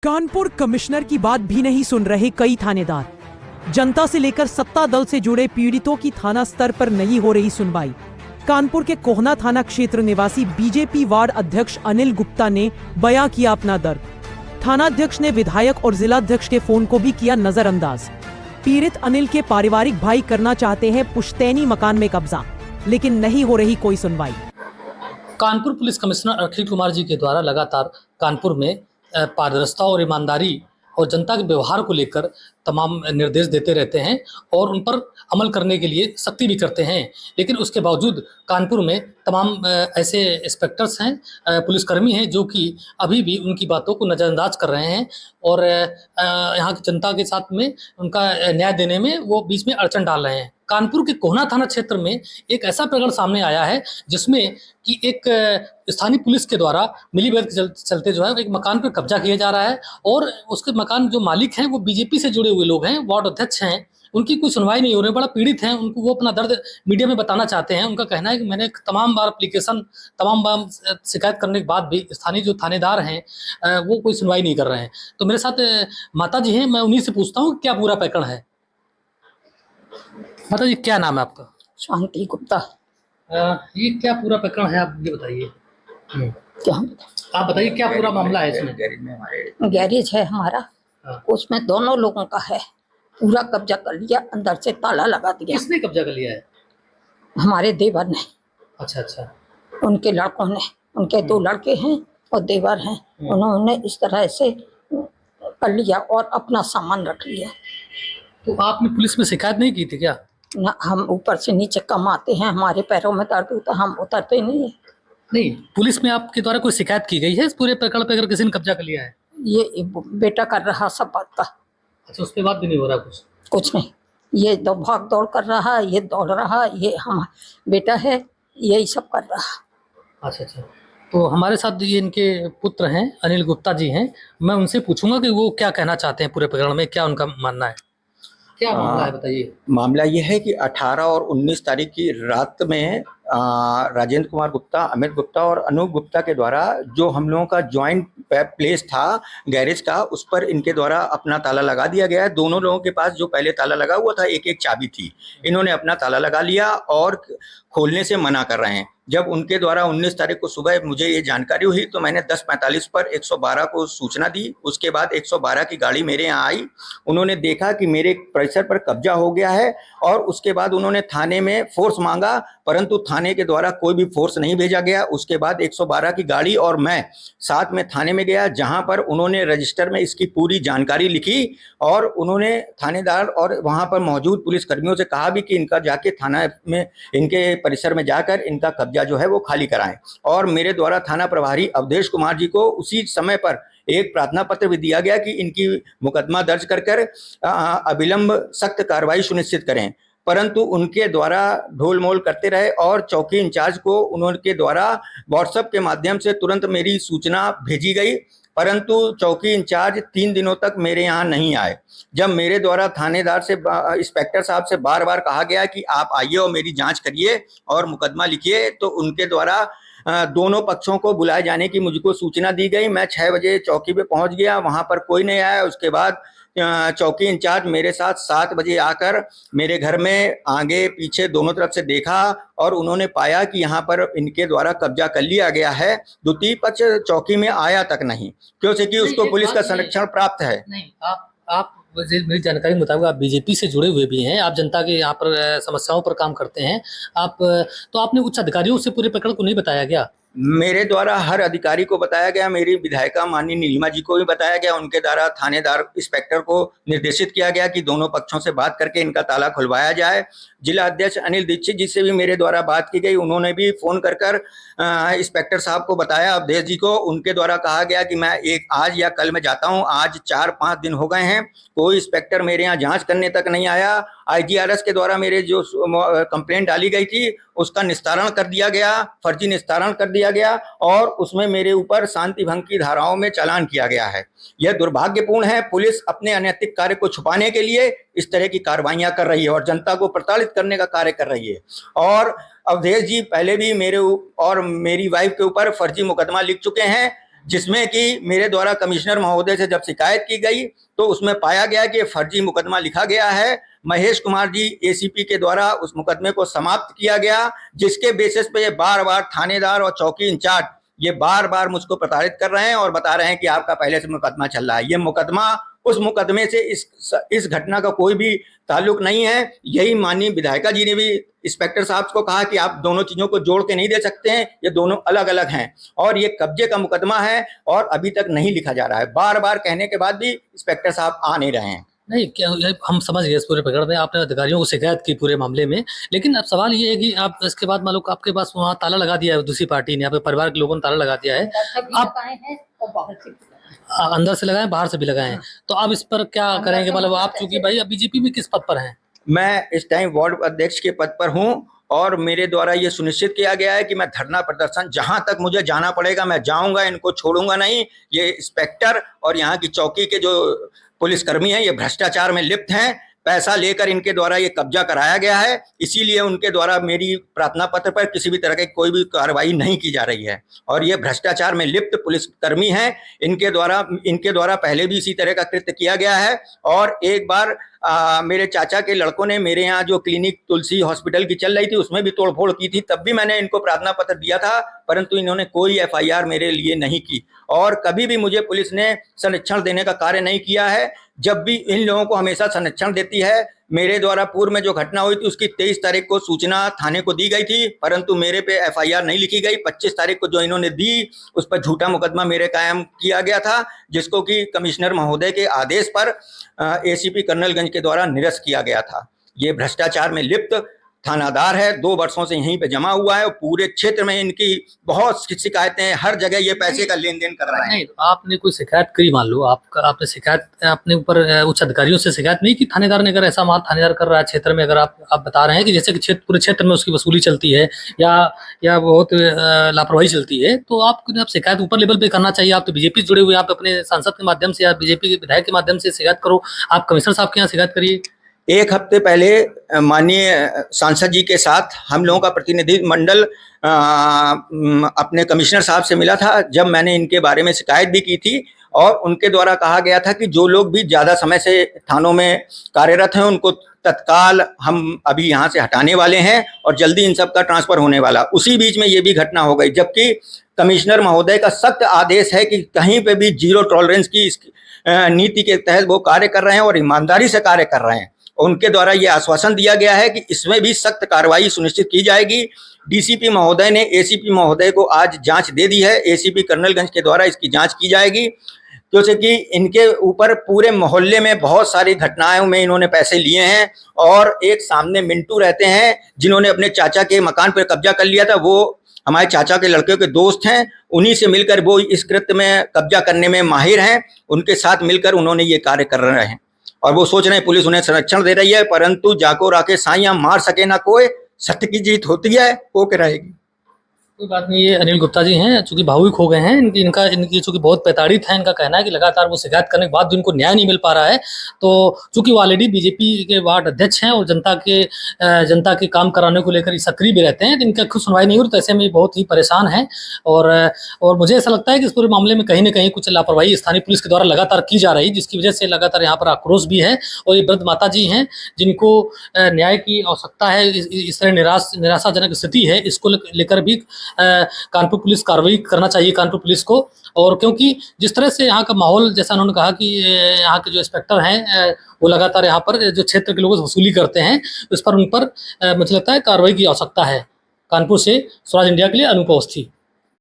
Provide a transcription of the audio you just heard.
Kanpur commissioner की बात भी नहीं सुन रहे कई थानेदार। जनता से लेकर सत्ता दल से जुड़े पीड़ितों की थाना स्तर पर नहीं हो रही सुनवाई। कानपुर के कोहना थाना क्षेत्र निवासी बीजेपी वार्ड अध्यक्ष अनिल गुप्ता ने बयां किया अपना दर्द। थाना अध्यक्ष ने विधायक और जिलाध्यक्ष के फोन को भी किया नजरअंदाज। पीड़ित अनिल के पारिवारिक भाई करना चाहते हैं पुश्तैनी मकान में कब्जा, लेकिन नहीं हो रही कोई सुनवाई। कानपुर पुलिस कमिश्नर अखिल कुमार जी के द्वारा लगातार कानपुर में पारदर्शिता और ईमानदारी और जनता के व्यवहार को लेकर तमाम निर्देश देते रहते हैं और उन पर अमल करने के लिए सख्ती भी करते हैं। लेकिन उसके बावजूद कानपुर में तमाम ऐसे इंस्पेक्टर्स हैं, पुलिसकर्मी हैं जो कि अभी भी उनकी बातों को नज़रअंदाज कर रहे हैं और यहाँ की जनता के साथ में उनका न्याय देने में वो बीच में अड़चन डाल रहे हैं। कानपुर के कोहना थाना क्षेत्र में एक ऐसा प्रकरण सामने आया है जिसमें कि एक स्थानीय पुलिस के द्वारा मिलीभगत के चलते जो है एक मकान पर कब्जा किया जा रहा है और उसके मकान जो मालिक हैं वो बीजेपी से जुड़े हुए लोग हैं, वार्ड अध्यक्ष हैं। उनकी कोई सुनवाई नहीं हो रही, बड़ा पीड़ित हैं। उनको वो अपना दर्द मीडिया में बताना चाहते हैं। उनका कहना है कि मैंने तमाम बार एप्लीकेशन, तमाम बार शिकायत करने के बाद भी स्थानीय जो थानेदार हैं वो कोई सुनवाई नहीं कर रहे हैं। तो मेरे साथ माता जी हैं, मैं उन्हीं से पूछता हूँ क्या पूरा प्रकरण है। माता जी, क्या नाम है आपका? शांति गुप्ता। ये क्या पूरा प्रकरण है, आप ये बताइए। क्या आप बताइए क्या पूरा मामला है इसमें? गैरेज है हमारा, उसमें दोनों लोगों का है। पूरा कब्जा कर लिया, अंदर से ताला लगा दिया। किसने कब्जा कर लिया है? हमारे देवर ने। अच्छा अच्छा। उनके लड़कों ने, उनके 2 लड़के हैं और देवर हैं, उन्होंने इस तरह से कर लिया और अपना सामान रख लिया। तो आपने पुलिस में शिकायत नहीं की थी क्या? ना, हम ऊपर से नीचे कम आते हैं, हमारे पैरों में दर्द होता, हम उतरते नहीं है। नहीं, पुलिस में आपके द्वारा कोई शिकायत की गई है इस पूरे प्रकरण पे, अगर किसी ने कब्जा कर लिया है? ये बेटा कर रहा सब बात का। अच्छा, उस पे बात भी नहीं हो रहा कुछ नहीं, ये भाग दौड़ कर रहा, ये दौड़ रहा, ये हम बेटा है, यही सब कर रहा। अच्छा अच्छा। तो हमारे साथ ये इनके पुत्र हैं, अनिल गुप्ता जी हैं। मैं उनसे पूछूंगा कि वो क्या कहना चाहते हैं पूरे प्रकरण में, क्या उनका मानना है। क्या मामला है, बताइए। मामला ये है कि 18 और 19 तारीख की रात में राजेंद्र कुमार गुप्ता, अमित गुप्ता और अनूप गुप्ता के द्वारा जो हम लोगों का जॉइंट प्लेस था गैरेज का, उस पर इनके द्वारा अपना ताला लगा दिया गया है। दोनों लोगों के पास जो पहले ताला लगा हुआ था, एक एक चाबी थी। इन्होंने अपना ताला लगा लिया और खोलने से मना कर रहे हैं। जब उनके द्वारा 19 तारीख को सुबह मुझे ये जानकारी हुई तो मैंने 10:45 पर 112 को सूचना दी। उसके बाद 112 की गाड़ी मेरे यहाँ आई। उन्होंने देखा कि मेरे परिसर पर कब्जा हो गया है और उसके बाद उन्होंने थाने में फोर्स मांगा, परंतु थाने के द्वारा कोई भी फोर्स नहीं भेजा गया। उसके बाद 112 की गाड़ी और मैं साथ में थाने में गया, जहां पर उन्होंने रजिस्टर में इसकी पूरी जानकारी लिखी और उन्होंने थानेदार और वहां पर मौजूद पुलिसकर्मियों से कहा भी कि इनका जाके थाना में, इनके परिसर में जाकर इनका कब्जा जो है वो खाली कराएं। और मेरे द्वारा थाना प्रभारी अवधेश कुमार जी को उसी समय पर एक प्रार्थना पत्र भी दिया गया कि इनकी मुकदमा दर्ज कर अविलंब सख्त कार्रवाई सुनिश्चित करें। परंतु उनके द्वारा ढोल मोल करते रहे और चौकी इंचार्ज को उनके द्वारा व्हाट्सएप के माध्यम से तुरंत मेरी सूचना भेजी गई, परंतु चौकी इंचार्ज 3 दिनों तक मेरे यहाँ नहीं आए। जब मेरे द्वारा थानेदार से, इंस्पेक्टर साहब से बार बार कहा गया कि आप आइए और मेरी जांच करिए और मुकदमा लिखिए, तो उनके द्वारा दोनों पक्षों को बुलाए जाने की मुझको सूचना दी गई। मैं 6 बजे चौकी पे पहुंच गया, वहां पर कोई नहीं आया। उसके बाद चौकी इंचार्ज मेरे साथ 7 बजे आकर मेरे घर में आगे पीछे दोनों तरफ से देखा और उन्होंने पाया कि यहाँ पर इनके द्वारा कब्जा कर लिया गया है। द्वितीय पक्ष चौकी में आया तक नहीं, क्योंकि उसको पुलिस का संरक्षण प्राप्त है। नहीं, आप मेरी जानकारी के मुताबिक आप बीजेपी से जुड़े हुए भी हैं, आप जनता के यहाँ पर समस्याओं पर काम करते हैं। आप तो आपने उच्च अधिकारियों से पूरे प्रकरण को नहीं बताया गया? मेरे द्वारा हर अधिकारी को बताया गया, मेरी विधायिका माननीय नीलिमा जी को भी बताया गया। उनके द्वारा थानेदार इंस्पेक्टर को निर्देशित किया गया कि दोनों पक्षों से बात करके इनका ताला खुलवाया जाए। जिला अध्यक्ष अनिल दीक्षित जी से भी मेरे द्वारा बात की गई, उन्होंने भी फोन कर इंस्पेक्टर साहब को बताया, अवधेश जी को। उनके द्वारा कहा गया कि मैं आज या कल में जाता हूं। आज 4-5 दिन हो गए हैं, कोई इंस्पेक्टर मेरे यहाँ जांच करने तक नहीं आया। IGRS के द्वारा मेरे जो कंप्लेंट डाली गई थी उसका निस्तारण कर दिया गया, फर्जी निस्तारण कर दिया गया और उसमें मेरे ऊपर शांति भंग की धाराओं में चालान किया गया है। यह दुर्भाग्यपूर्ण है। पुलिस अपने अनैतिक कार्य को छुपाने के लिए इस तरह की कार्रवाइयां कर रही है और जनता को प्रताड़ित करने का कार्य कर रही है। और अवधेश जी पहले भी मेरे और मेरी वाइफ के ऊपर फर्जी मुकदमा लिख चुके हैं। जिसमें कि मेरे द्वारा कमिश्नर महोदय से जब शिकायत की गई तो उसमें पाया गया कि फर्जी मुकदमा लिखा गया है। महेश कुमार जी एसीपी के द्वारा उस मुकदमे को समाप्त किया गया, जिसके बेसिस पे ये बार बार थानेदार और चौकी इंचार्ज ये बार बार मुझको प्रताड़ित कर रहे हैं और बता रहे हैं कि आपका पहले से मुकदमा चल रहा है। ये मुकदमा उस मुकदमे से इस घटना का कोई भी ताल्लुक नहीं है। यही माननीय विधायिका जी ने भी इंस्पेक्टर साहब को कहा कि आप दोनों चीजों को जोड़ के नहीं दे सकते हैं, ये दोनों अलग अलग हैं और ये कब्जे का मुकदमा है और अभी तक नहीं लिखा जा रहा है। बार बार कहने के बाद भी इंस्पेक्टर साहब आ नहीं रहे हैं। नहीं, क्या ये हम समझ गए इस पूरे प्रकरण में, आपने अधिकारियों को शिकायत की पूरे मामले में, लेकिन अब सवाल ये है कि आप इसके बाद मान लो आपके पास वहाँ ताला लगा दिया है, दूसरी पार्टी ने, आपके परिवार के लोगों ने ताला लगा दिया है, आप अंदर से लगाए बाहर से भी लगाए, तो आप इस पर क्या करेंगे? मतलब आप चूंकि भाई अब बीजेपी में किस पद पर हैं? मैं इस टाइम वार्ड अध्यक्ष के पद पर हूं और मेरे द्वारा ये सुनिश्चित किया गया है कि मैं धरना प्रदर्शन जहां तक मुझे जाना पड़ेगा मैं जाऊंगा, इनको छोड़ूंगा नहीं। ये इंस्पेक्टर और यहाँ की चौकी के जो पुलिसकर्मी हैं ये भ्रष्टाचार में लिप्त हैं। पैसा लेकर इनके द्वारा ये कब्जा कराया गया है, इसीलिए उनके द्वारा मेरी प्रार्थना पत्र पर किसी भी तरह की कोई भी कार्रवाई नहीं की जा रही है और ये भ्रष्टाचार में लिप्त पुलिसकर्मी हैं। इनके द्वारा पहले भी इसी तरह का कृत्य किया गया है और एक बार मेरे चाचा के लड़कों ने मेरे यहाँ जो क्लिनिक तुलसी हॉस्पिटल की चल रही थी उसमें भी तोड़फोड़ की थी, तब भी मैंने इनको प्रार्थना पत्र दिया था, परंतु इन्होंने कोई एफआईआर मेरे लिए नहीं की और कभी भी मुझे पुलिस ने संरक्षण देने का कार्य नहीं किया है। जब भी इन लोगों को हमेशा संरक्षण देती है। मेरे द्वारा पूर्व में जो घटना हुई थी उसकी 23 तारीख को सूचना थाने को दी गई थी, परंतु मेरे पे एफआईआर नहीं लिखी गई। 25 तारीख को जो इन्होंने दी उस पर झूठा मुकदमा मेरे कायम किया गया था, जिसको कि कमिश्नर महोदय के आदेश पर एसीपी कर्नलगंज के द्वारा निरस्त किया गया था। ये भ्रष्टाचार में लिप्त थानादार है, 2 वर्षों से यहीं पे जमा हुआ है और पूरे क्षेत्र में इनकी बहुत शिकायतें हैं, हर जगह ये पैसे का लेन देन कर रहा है। नहीं, आपने कोई शिकायत करी, मान लो आपने शिकायत अपने ऊपर उच्च अधिकारियों से शिकायत नहीं की? थानेदार ने अगर ऐसा माल थानेदार कर रहा है क्षेत्र में, अगर आप बता रहे हैं कि जैसे कि पूरे क्षेत्र में उसकी वसूली चलती है या बहुत लापरवाही चलती है, तो आपको शिकायत ऊपर लेवल पे करना चाहिए। आप तो बीजेपी से जुड़े हुए, आप अपने सांसद के माध्यम से या बीजेपी के विधायक के माध्यम से शिकायत करो, आप कमिश्नर साहब के यहाँ शिकायत करिए। 1 हफ्ते पहले माननीय सांसद जी के साथ हम लोगों का प्रतिनिधिमंडल अपने कमिश्नर साहब से मिला था, जब मैंने इनके बारे में शिकायत भी की थी और उनके द्वारा कहा गया था कि जो लोग भी ज़्यादा समय से थानों में कार्यरत हैं उनको तत्काल हम अभी यहाँ से हटाने वाले हैं और जल्दी इन सब का ट्रांसफ़र होने वाला। उसी बीच में ये भी घटना हो गई, जबकि कमिश्नर महोदय का सख्त आदेश है कि कहीं पे भी जीरो टॉलरेंस की नीति के तहत वो कार्य कर रहे हैं और ईमानदारी से कार्य कर रहे हैं। उनके द्वारा ये आश्वासन दिया गया है कि इसमें भी सख्त कार्रवाई सुनिश्चित की जाएगी। डीसीपी महोदय ने एसीपी महोदय को आज जांच दे दी है, एसीपी कर्नलगंज के द्वारा इसकी जांच की जाएगी, क्योंकि कि इनके ऊपर पूरे मोहल्ले में बहुत सारी घटनाओं में इन्होंने पैसे लिए हैं और एक सामने मिंटू रहते हैं जिन्होंने अपने चाचा के मकान पर कब्जा कर लिया था, वो हमारे चाचा के लड़के के दोस्त हैं, उन्हीं से मिलकर वो इस कृत्य में कब्जा करने में माहिर हैं, उनके साथ मिलकर उन्होंने ये कार्य कर रहे हैं और वो सोच रहे हैं पुलिस उन्हें संरक्षण दे रही है, परंतु जाको राके साइयां मार सके ना कोई, सत्य की जीत होती है, वो क्या रहेगी। कोई बात नहीं। ये अनिल गुप्ता जी हैं, चूंकि भावुक हो गए हैं, इनकी चूंकि बहुत प्रताड़ित है। इनका कहना है कि लगातार वो शिकायत करने के बाद भी इनको न्याय नहीं मिल पा रहा है, तो चूंकि वो ऑलरेडी बीजेपी के वार्ड अध्यक्ष हैं और जनता के काम कराने को लेकर सक्रिय भी रहते हैं, तो इनका खुद सुनवाई नहीं हो रही, तो ऐसे में बहुत ही परेशान है। और मुझे ऐसा लगता है कि इस पूरे मामले में कहीं ना कहीं कुछ लापरवाही स्थानीय पुलिस के द्वारा लगातार की जा रही, जिसकी वजह से लगातार यहाँ पर आक्रोश भी है। और ये वृद्ध माता जी हैं जिनको न्याय की आवश्यकता है, इस तरह निराशाजनक स्थिति है, इसको लेकर भी कानपुर पुलिस कार्रवाई करना चाहिए, कानपुर पुलिस को। और क्योंकि जिस तरह से यहाँ का माहौल, जैसा उन्होंने कहा कि यहाँ के जो इंस्पेक्टर हैं वो लगातार यहाँ पर जो क्षेत्र के लोगों से वसूली करते हैं, उस पर उन पर मुझे लगता है कार्रवाई की आवश्यकता है। कानपुर से स्वराज इंडिया के लिए अनूप अवस्थी।